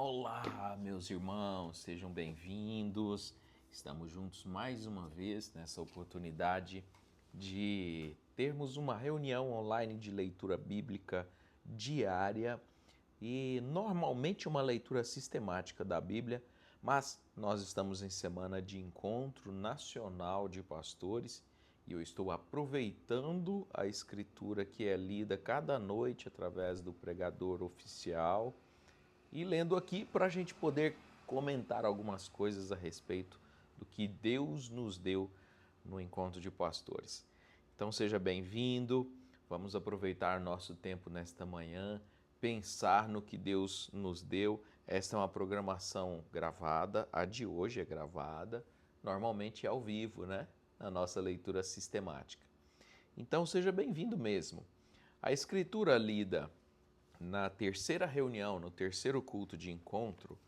Olá, meus irmãos, sejam bem-vindos. Estamos juntos mais uma vez nessa oportunidade de termos uma reunião online de leitura bíblica diária e normalmente uma leitura sistemática da Bíblia, mas nós estamos em semana de encontro nacional de pastores e eu estou aproveitando a escritura que é lida cada noite através do pregador oficial e lendo aqui para a gente poder comentar algumas coisas a respeito do que Deus nos deu no encontro de pastores. Então seja bem-vindo, vamos aproveitar nosso tempo nesta manhã, pensar no que Deus nos deu. Esta é uma programação gravada, a de hoje é gravada, normalmente é ao vivo, né? Na nossa leitura sistemática. Então seja bem-vindo mesmo. A escritura lida na terceira reunião, no terceiro culto de encontro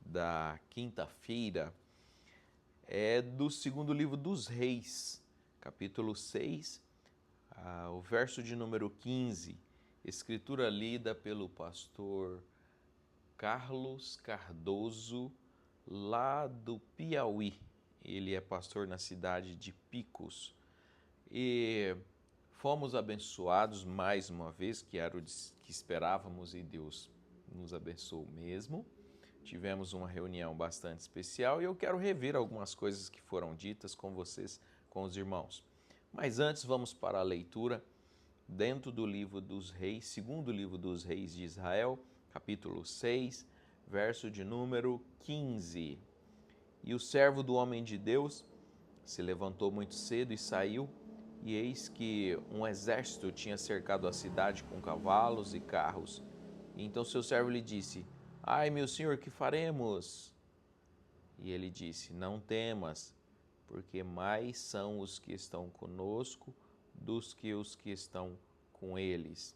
da quinta-feira, é do segundo livro dos Reis, capítulo 6, o verso de número 15, escritura lida pelo pastor Carlos Cardoso, lá do Piauí. Ele é pastor na cidade de Picos. E fomos abençoados mais uma vez, que era o que esperávamos e Deus nos abençoou mesmo. Tivemos uma reunião bastante especial e eu quero rever algumas coisas que foram ditas com vocês, com os irmãos. Mas antes vamos para a leitura dentro do livro dos Reis, segundo livro dos Reis de Israel, capítulo 6, verso de número 15. E o servo do homem de Deus se levantou muito cedo e saiu, e eis que um exército tinha cercado a cidade com cavalos e carros. E então seu servo lhe disse: Ai, meu senhor, que faremos? E ele disse: Não temas, porque mais são os que estão conosco dos que os que estão com eles.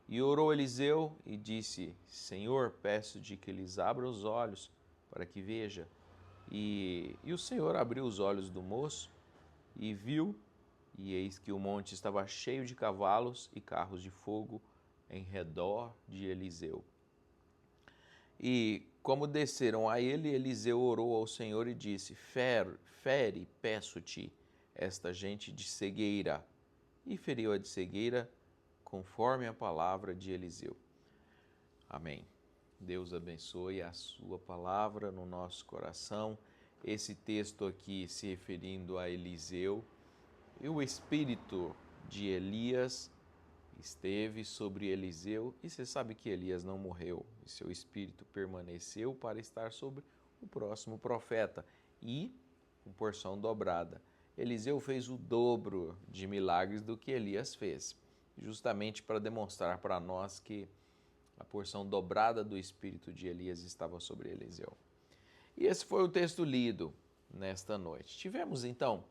E orou Eliseu e disse: Senhor, peço-te que lhes abra os olhos para que veja. E o Senhor abriu os olhos do moço e viu, e eis que o monte estava cheio de cavalos e carros de fogo em redor de Eliseu. E como desceram a ele, Eliseu orou ao Senhor e disse: Fere, peço-te, esta gente de cegueira. E feriu a de cegueira, conforme a palavra de Eliseu. Amém. Deus abençoe a sua palavra no nosso coração. Esse texto aqui se referindo a Eliseu. E o espírito de Elias esteve sobre Eliseu, e você sabe que Elias não morreu, e seu espírito permaneceu para estar sobre o próximo profeta, e com porção dobrada. Eliseu fez o dobro de milagres do que Elias fez, justamente para demonstrar para nós que a porção dobrada do espírito de Elias estava sobre Eliseu. E esse foi o texto lido nesta noite. Tivemos então,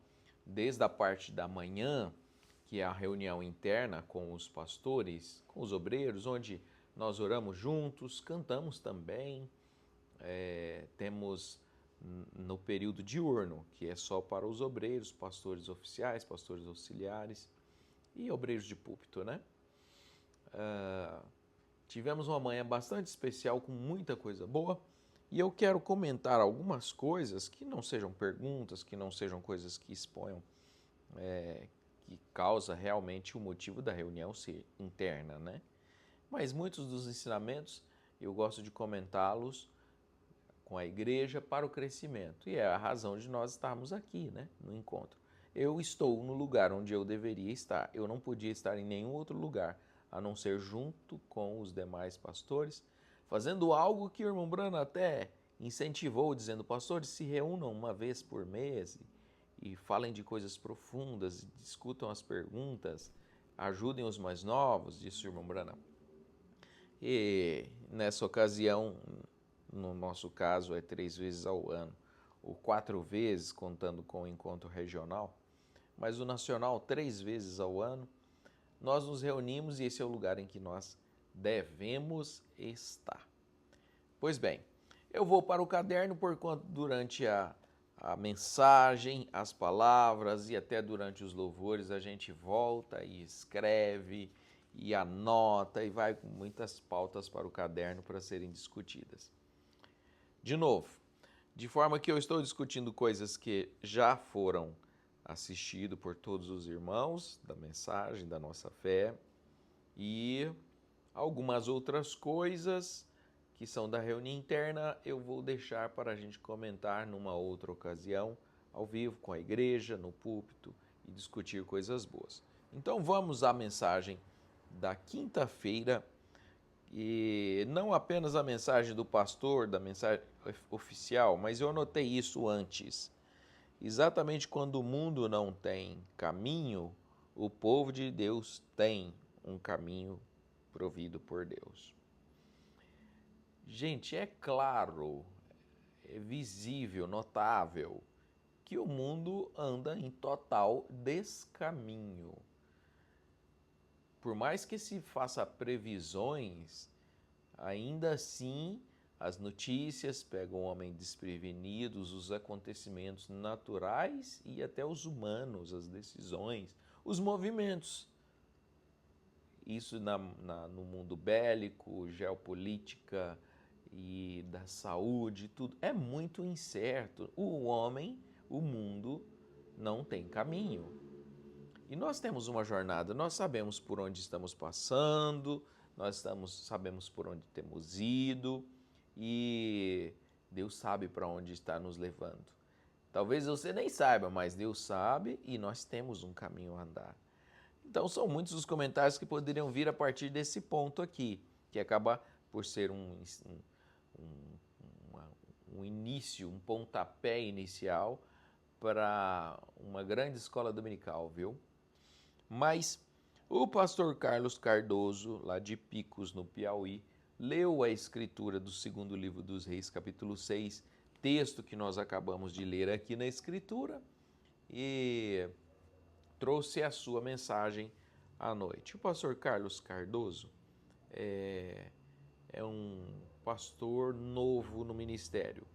desde a parte da manhã, que é a reunião interna com os pastores, com os obreiros, onde nós oramos juntos, cantamos também, temos no período diurno, que é só para os obreiros, pastores oficiais, pastores auxiliares e obreiros de púlpito, né? Tivemos uma manhã bastante especial com muita coisa boa e eu quero comentar algumas coisas que não sejam perguntas, que não sejam coisas que exponham, que causa realmente o motivo da reunião ser interna, né? Mas muitos dos ensinamentos eu gosto de comentá-los com a igreja para o crescimento e é a razão de nós estarmos aqui, né, no encontro. Eu estou no lugar onde eu deveria estar, eu não podia estar em nenhum outro lugar a não ser junto com os demais pastores, fazendo algo que o irmão Brano até incentivou, dizendo: pastores, se reúnam uma vez por mês e falem de coisas profundas, discutam as perguntas, ajudem os mais novos, disse o irmão Brana. E nessa ocasião, no nosso caso, é 3 vezes ao ano, ou 4 vezes, contando com o encontro regional, mas o nacional 3 vezes ao ano, nós nos reunimos e esse é o lugar em que nós devemos estar. Pois bem, eu vou para o caderno porquanto durante a mensagem, as palavras e até durante os louvores a gente volta e escreve e anota e vai com muitas pautas para o caderno para serem discutidas. De novo, de forma que eu estou discutindo coisas que já foram assistidas por todos os irmãos da mensagem, da nossa fé, e algumas outras coisas que são da reunião interna eu vou deixar para a gente comentar numa outra ocasião, ao vivo, com a igreja, no púlpito, e discutir coisas boas. Então vamos à mensagem da quinta-feira, e não apenas a mensagem do pastor, da mensagem oficial, mas eu anotei isso antes. Exatamente quando o mundo não tem caminho, o povo de Deus tem um caminho provido por Deus. Gente, é claro, é visível, notável, que o mundo anda em total descaminho. Por mais que se faça previsões, ainda assim as notícias pegam o homem desprevenido, os acontecimentos naturais e até os humanos, as decisões, os movimentos. Isso no mundo bélico, geopolítica e da saúde, tudo é muito incerto. O homem, o mundo, não tem caminho. E nós temos uma jornada, nós sabemos por onde estamos passando, sabemos por onde temos ido e Deus sabe para onde está nos levando. Talvez você nem saiba, mas Deus sabe e nós temos um caminho a andar. Então são muitos os comentários que poderiam vir a partir desse ponto aqui, que acaba por ser um início, um pontapé inicial para uma grande escola dominical, viu? Mas o pastor Carlos Cardoso, lá de Picos, no Piauí, leu a escritura do segundo livro dos Reis, capítulo 6, texto que nós acabamos de ler aqui na escritura, e trouxe a sua mensagem à noite. O pastor Carlos Cardoso é um pastor novo no ministério.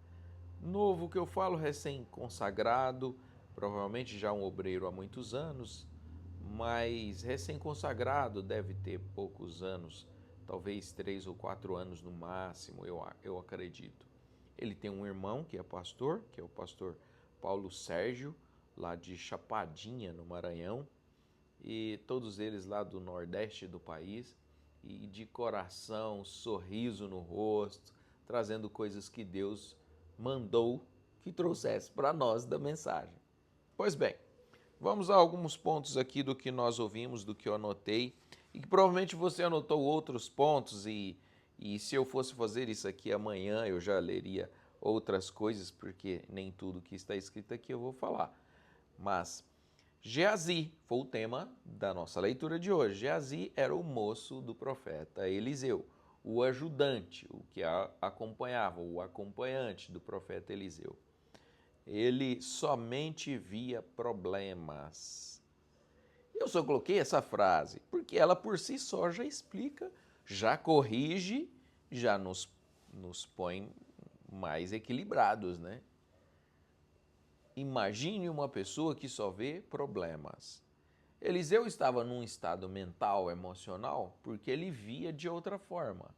Novo que eu falo, recém-consagrado, provavelmente já um obreiro há muitos anos, mas recém-consagrado deve ter poucos anos, talvez 3 ou 4 anos no máximo, eu acredito. Ele tem um irmão que é pastor, que é o pastor Paulo Sérgio, lá de Chapadinha, no Maranhão, e todos eles lá do nordeste do país, e de coração, sorriso no rosto, trazendo coisas que Deus mandou que trouxesse para nós da mensagem. Pois bem, vamos a alguns pontos aqui do que nós ouvimos, do que eu anotei, e que provavelmente você anotou outros pontos, e se eu fosse fazer isso aqui amanhã, eu já leria outras coisas, porque nem tudo que está escrito aqui eu vou falar. Mas Geazi foi o tema da nossa leitura de hoje. Geazi era o moço do profeta Eliseu, o ajudante, o que acompanhava, o acompanhante do profeta Eliseu. Ele somente via problemas. Eu só coloquei essa frase porque ela por si só já explica, já corrige, já nos põe mais equilibrados, né? Imagine uma pessoa que só vê problemas. Eliseu estava num estado mental, emocional, porque ele via de outra forma.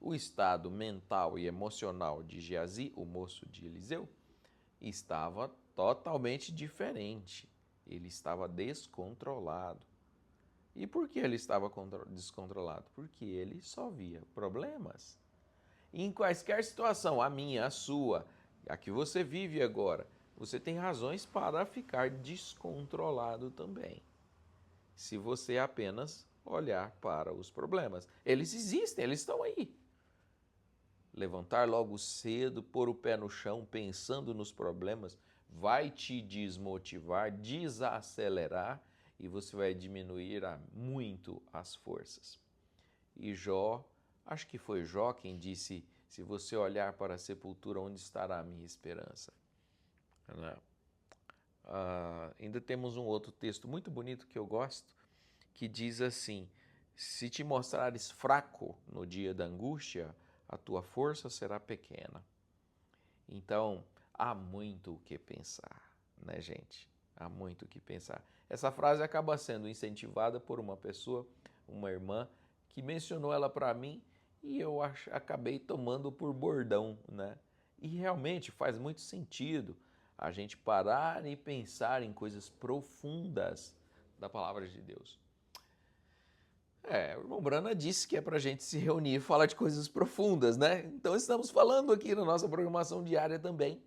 O estado mental e emocional de Geazi, o moço de Eliseu, estava totalmente diferente. Ele estava descontrolado. E por que ele estava descontrolado? Porque ele só via problemas. E em quaisquer situação, a minha, a sua, a que você vive agora, você tem razões para ficar descontrolado também. Se você apenas olhar para os problemas. Eles existem, eles estão aí. Levantar logo cedo, pôr o pé no chão, pensando nos problemas, vai te desmotivar, desacelerar e você vai diminuir muito as forças. E Jó, acho que foi Jó quem disse, se você olhar para a sepultura, onde estará a minha esperança? Ainda temos um outro texto muito bonito que eu gosto, que diz assim, se te mostrares fraco no dia da angústia, a tua força será pequena. Então, há muito o que pensar, né, gente? Há muito o que pensar. Essa frase acaba sendo incentivada por uma pessoa uma irmã que mencionou ela para mim e eu acabei tomando por bordão, né? E realmente faz muito sentido a gente parar e pensar em coisas profundas da palavra de Deus. O irmão Brana disse que é para a gente se reunir e falar de coisas profundas, né? Então estamos falando aqui na nossa programação diária também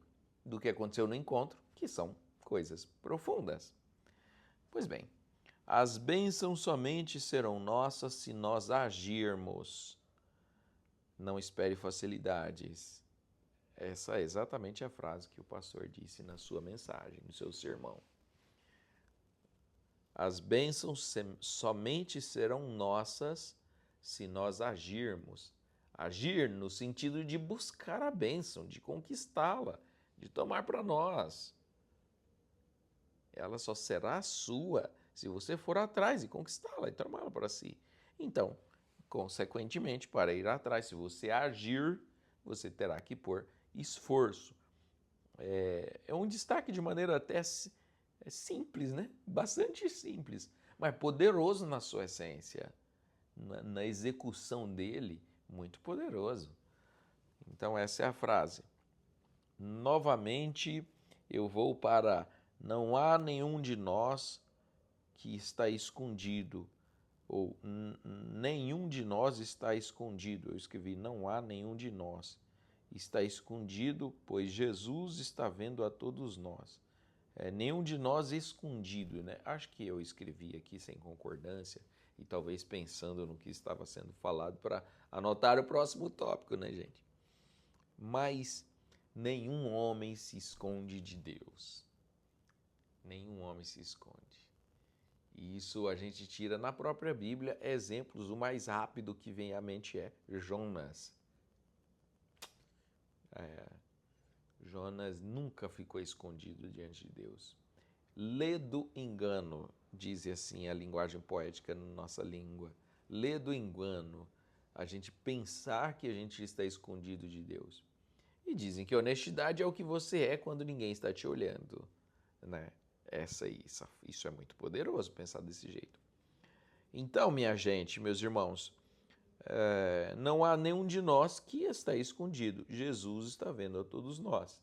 do que aconteceu no encontro, que são coisas profundas. Pois bem, as bênçãos somente serão nossas se nós agirmos. Não espere facilidades. Essa é exatamente a frase que o pastor disse na sua mensagem, no seu sermão. As bênçãos somente serão nossas se nós agirmos. Agir no sentido de buscar a bênção, de conquistá-la, de tomar para nós. Ela só será sua se você for atrás e conquistá-la e tomá-la para si. Então, consequentemente, para ir atrás, se você agir, você terá que pôr esforço. É um destaque de maneira até simples, né? Bastante simples, mas poderoso na sua essência. Na execução dele, muito poderoso. Então essa é a frase. Novamente, eu vou para não há nenhum de nós que está escondido, ou nenhum de nós está escondido. Eu escrevi não há nenhum de nós está escondido, pois Jesus está vendo a todos nós. Nenhum de nós escondido, né? Acho que eu escrevi aqui sem concordância e talvez pensando no que estava sendo falado para anotar o próximo tópico, né, gente? Mas nenhum homem se esconde de Deus. Nenhum homem se esconde. E isso a gente tira na própria Bíblia exemplos. O mais rápido que vem à mente é Jonas. Jonas nunca ficou escondido diante de Deus. Lê do engano, diz assim a linguagem poética na nossa língua. Lê do engano, a gente pensar que a gente está escondido de Deus. E dizem que honestidade é o que você é quando ninguém está te olhando, né? Isso é muito poderoso, pensar desse jeito. Então, minha gente, meus irmãos, não há nenhum de nós que está escondido. Jesus está vendo a todos nós.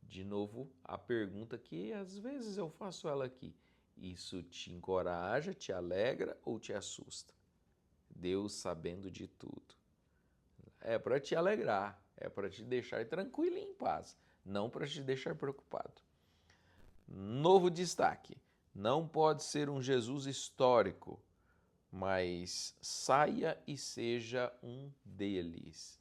De novo, a pergunta que às vezes eu faço ela aqui. Isso te encoraja, te alegra ou te assusta? Deus sabendo de tudo. É para te alegrar, é para te deixar tranquilo e em paz, não para te deixar preocupado. Novo destaque. Não pode ser um Jesus histórico, mas saia e seja um deles.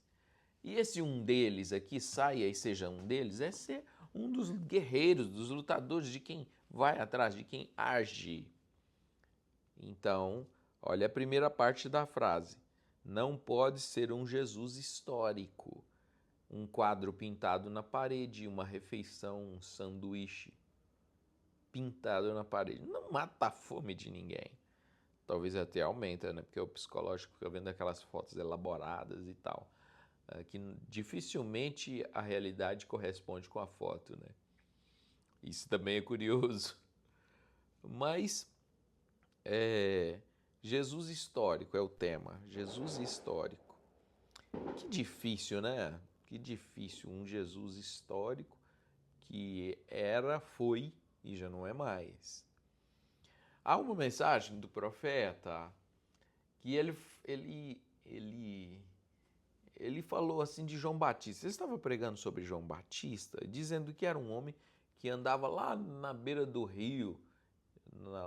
E esse um deles aqui, saia e seja um deles, é ser um dos guerreiros, dos lutadores, de quem vai atrás, de quem age. Então, olha a primeira parte da frase. Não pode ser um Jesus histórico, um quadro pintado na parede, uma refeição, um sanduíche pintado na parede. Não mata a fome de ninguém. Talvez até aumenta, né? Porque o psicológico fica vendo aquelas fotos elaboradas e tal. Que dificilmente a realidade corresponde com a foto, né? Isso também é curioso. Mas Jesus histórico é o tema. Jesus histórico. Que difícil, né? Que difícil. Um Jesus histórico que era, foi e já não é mais. Há uma mensagem do profeta que ele falou assim de João Batista. Ele estava pregando sobre João Batista, dizendo que era um homem que andava lá na beira do rio,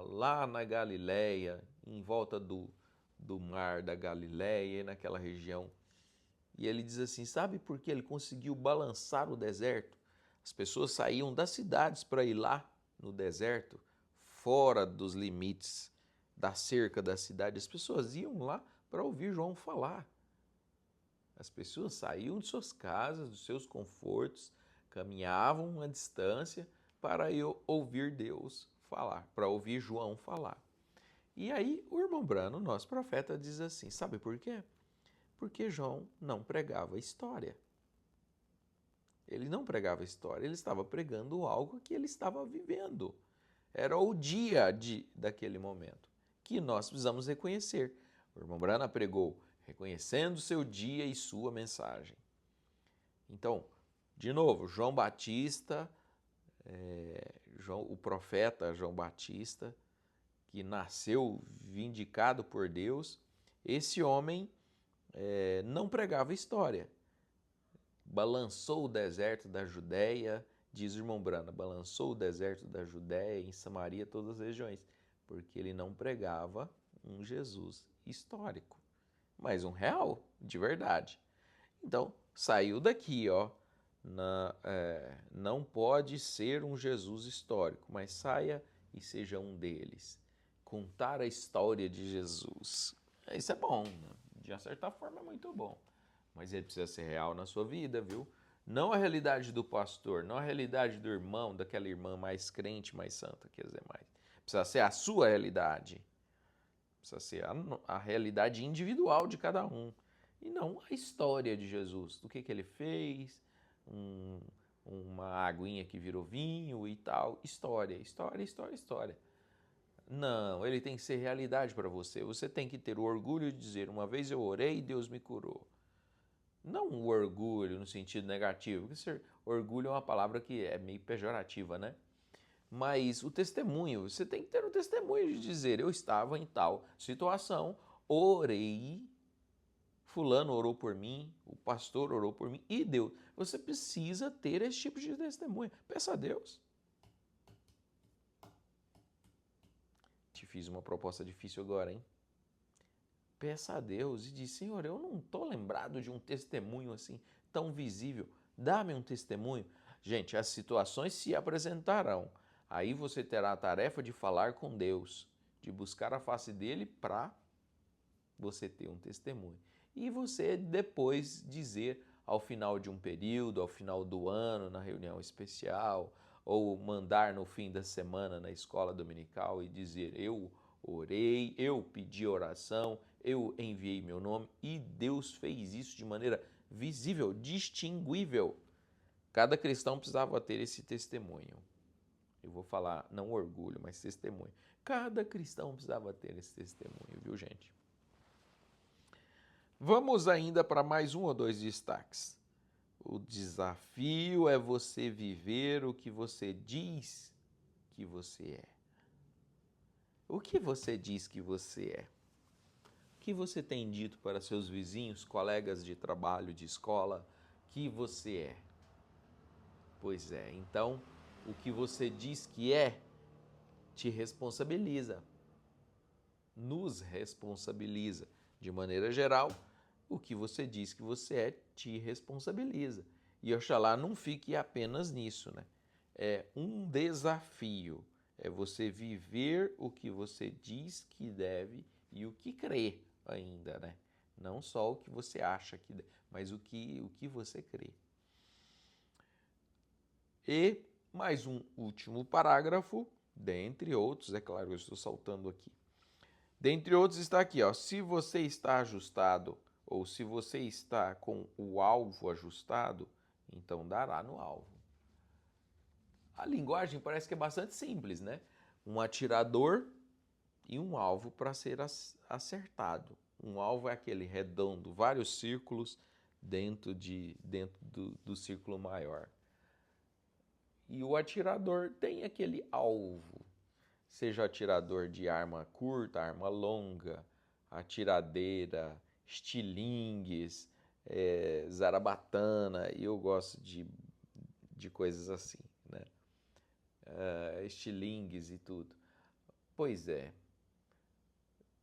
lá na Galileia, em volta do mar da Galileia, naquela região. E ele diz assim, sabe por que ele conseguiu balançar o deserto? As pessoas saíam das cidades para ir lá no deserto, fora dos limites da cerca da cidade. As pessoas iam lá para ouvir João falar. As pessoas saíam de suas casas, dos seus confortos, caminhavam uma distância para ouvir Deus falar, para ouvir João falar. E aí o irmão Brano, nosso profeta, diz assim, sabe por quê? Porque João não pregava história. Ele não pregava história, ele estava pregando algo que ele estava vivendo. Era o dia daquele momento, que nós precisamos reconhecer. O irmão Branham pregou reconhecendo seu dia e sua mensagem. Então, de novo, João Batista, o profeta João Batista, que nasceu vindicado por Deus, esse homem não pregava história. Balançou o deserto da Judéia, diz o irmão Branham, balançou o deserto da Judéia, em Samaria, todas as regiões, porque ele não pregava um Jesus histórico, mas um real, de verdade. Então, saiu daqui, ó, não pode ser um Jesus histórico, mas saia e seja um deles. Contar a história de Jesus. Isso é bom, né? De uma certa forma é muito bom. Mas ele precisa ser real na sua vida, viu? Não a realidade do pastor, não a realidade do irmão, daquela irmã mais crente, mais santa que as demais. Precisa ser a sua realidade. Precisa ser a realidade individual de cada um. E não a história de Jesus, do que ele fez, uma aguinha que virou vinho e tal. História, história, história, história. Não, ele tem que ser realidade para você. Você tem que ter o orgulho de dizer, uma vez eu orei e Deus me curou. Não o orgulho no sentido negativo, porque orgulho é uma palavra que é meio pejorativa, né? Mas o testemunho, você tem que ter o testemunho de dizer, eu estava em tal situação, orei, fulano orou por mim, o pastor orou por mim e Deus. Você precisa ter esse tipo de testemunho. Peça a Deus. Te fiz uma proposta difícil agora, hein? Peça a Deus e diz, Senhor, eu não estou lembrado de um testemunho assim tão visível. Dá-me um testemunho. Gente, as situações se apresentarão. Aí você terá a tarefa de falar com Deus, de buscar a face dele para você ter um testemunho. E você depois dizer ao final de um período, ao final do ano, na reunião especial, ou mandar no fim da semana na escola dominical e dizer, eu orei, eu pedi oração, eu enviei meu nome e Deus fez isso de maneira visível, distinguível. Cada cristão precisava ter esse testemunho. Eu vou falar, não orgulho, mas testemunho. Cada cristão precisava ter esse testemunho, viu, gente? Vamos ainda para mais um ou dois destaques. O desafio é você viver o que você diz que você é. O que você diz que você é? O que você tem dito para seus vizinhos, colegas de trabalho, de escola, que você é? Pois é, então, o que você diz que é, te responsabiliza, nos responsabiliza. De maneira geral, o que você diz que você é, te responsabiliza. E oxalá não fique apenas nisso, né? É um desafio, é você viver o que você diz que deve e o que crê ainda, né? Não só o que você acha que deve, mas o que você crê. E mais um último parágrafo, dentre outros, é claro, eu estou saltando aqui. Dentre outros está aqui, ó, se você está ajustado ou se você está com o alvo ajustado, então dará no alvo. A linguagem parece que é bastante simples, né? Um atirador e um alvo para ser acertado. Um alvo é aquele redondo, vários círculos dentro do círculo maior. E o atirador tem aquele alvo, seja atirador de arma curta, arma longa, atiradeira, estilingues, zarabatana, e eu gosto de coisas assim, né? Estilingues e tudo. Pois é,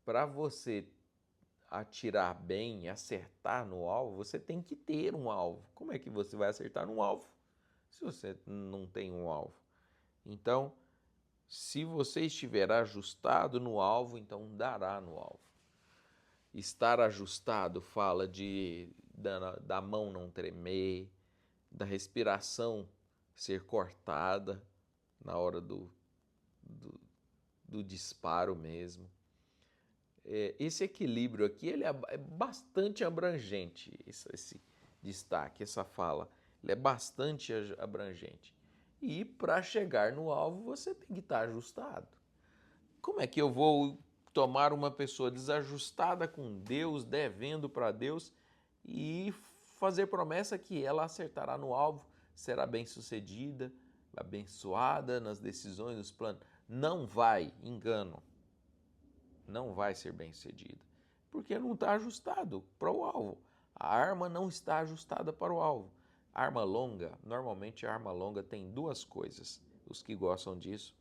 para você atirar bem, acertar no alvo, você tem que ter um alvo. Como é que você vai acertar um alvo se você não tem um alvo? Então, se você estiver ajustado no alvo, então dará no alvo. Estar ajustado fala da mão não tremer, da respiração ser cortada na hora do disparo mesmo. Esse equilíbrio aqui ele é bastante abrangente, esse destaque, essa fala. Ele é bastante abrangente. E para chegar no alvo, você tem que estar ajustado. Como é que eu vou tomar uma pessoa desajustada com Deus, devendo para Deus, e fazer promessa que ela acertará no alvo, será bem-sucedida, abençoada nas decisões, nos planos. Não vai, engano, não vai ser bem-sucedida, porque não está ajustado para o alvo. A arma não está ajustada para o alvo. Arma longa, normalmente a arma longa tem duas coisas. Os que gostam disso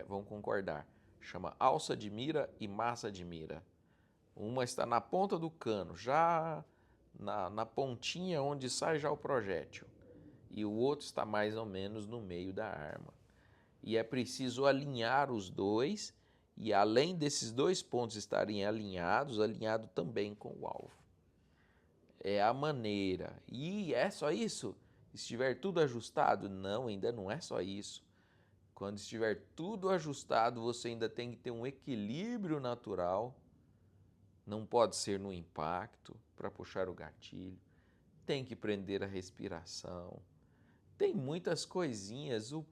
vão concordar. Chama alça de mira e massa de mira. Uma está na ponta do cano, já na pontinha onde sai já o projétil. E o outro está mais ou menos no meio da arma. E é preciso alinhar os dois, e além desses dois pontos estarem alinhado também com o alvo. É a maneira. E é só isso? Estiver tudo ajustado? Não, ainda não é só isso. Quando estiver tudo ajustado, você ainda tem que ter um equilíbrio natural. Não pode ser no impacto para puxar o gatilho. Tem que prender a respiração. Tem muitas coisinhas. O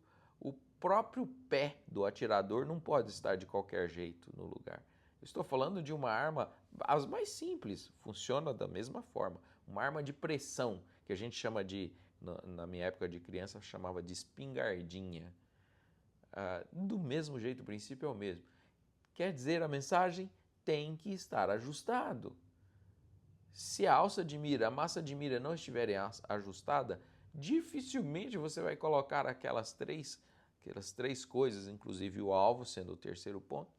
próprio pé do atirador não pode estar de qualquer jeito no lugar. Eu estou falando de uma arma, as mais simples, funciona da mesma forma. Uma arma de pressão, que a gente chama de, na minha época de criança, chamava de espingardinha. Do mesmo jeito, o princípio é o mesmo. Quer dizer, a mensagem tem que estar ajustado. Se a alça de mira, a massa de mira não estiverem ajustada, dificilmente você vai colocar aquelas três coisas, inclusive o alvo sendo o terceiro ponto.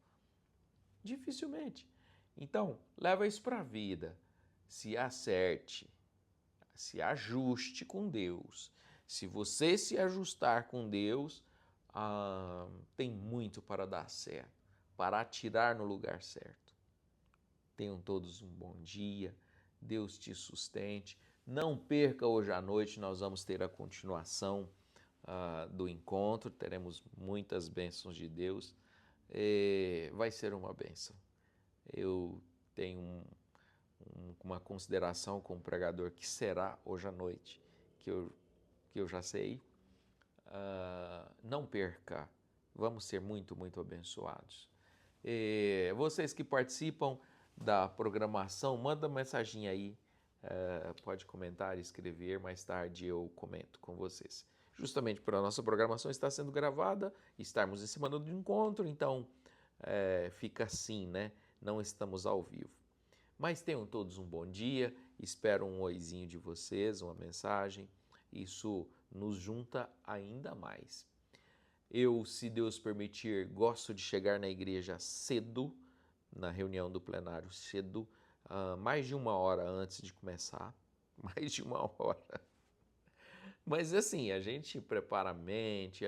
Dificilmente. Então, leva isso para a vida. Se acerte, se ajuste com Deus. Se você se ajustar com Deus, tem muito para dar certo, para atirar no lugar certo. Tenham todos um bom dia, Deus te sustente. Não perca hoje à noite, nós vamos ter a continuação do encontro, teremos muitas bênçãos de Deus. Vai ser uma bênção. Eu tenho uma consideração com o pregador que será hoje à noite, que eu já sei. Não perca, vamos ser muito, muito abençoados. Vocês que participam da programação, manda mensagem aí, pode comentar, escrever, mais tarde eu comento com vocês. Justamente por a nossa programação estar sendo gravada, estarmos em cima do encontro, então fica assim, né? Não estamos ao vivo. Mas tenham todos um bom dia, espero um oizinho de vocês, uma mensagem, isso nos junta ainda mais. Eu, se Deus permitir, gosto de chegar na igreja cedo, na reunião do plenário cedo, mais de 1 hora antes de começar, mais de 1 hora. Mas assim, a gente prepara a mente,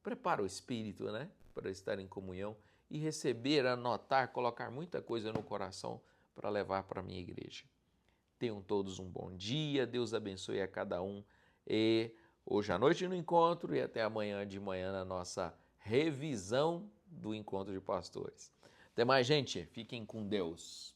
prepara o espírito, né, para estar em comunhão e receber, anotar, colocar muita coisa no coração para levar para a minha igreja. Tenham todos um bom dia, Deus abençoe a cada um e hoje à noite no encontro e até amanhã de manhã na nossa revisão do encontro de pastores. Até mais, gente. Fiquem com Deus.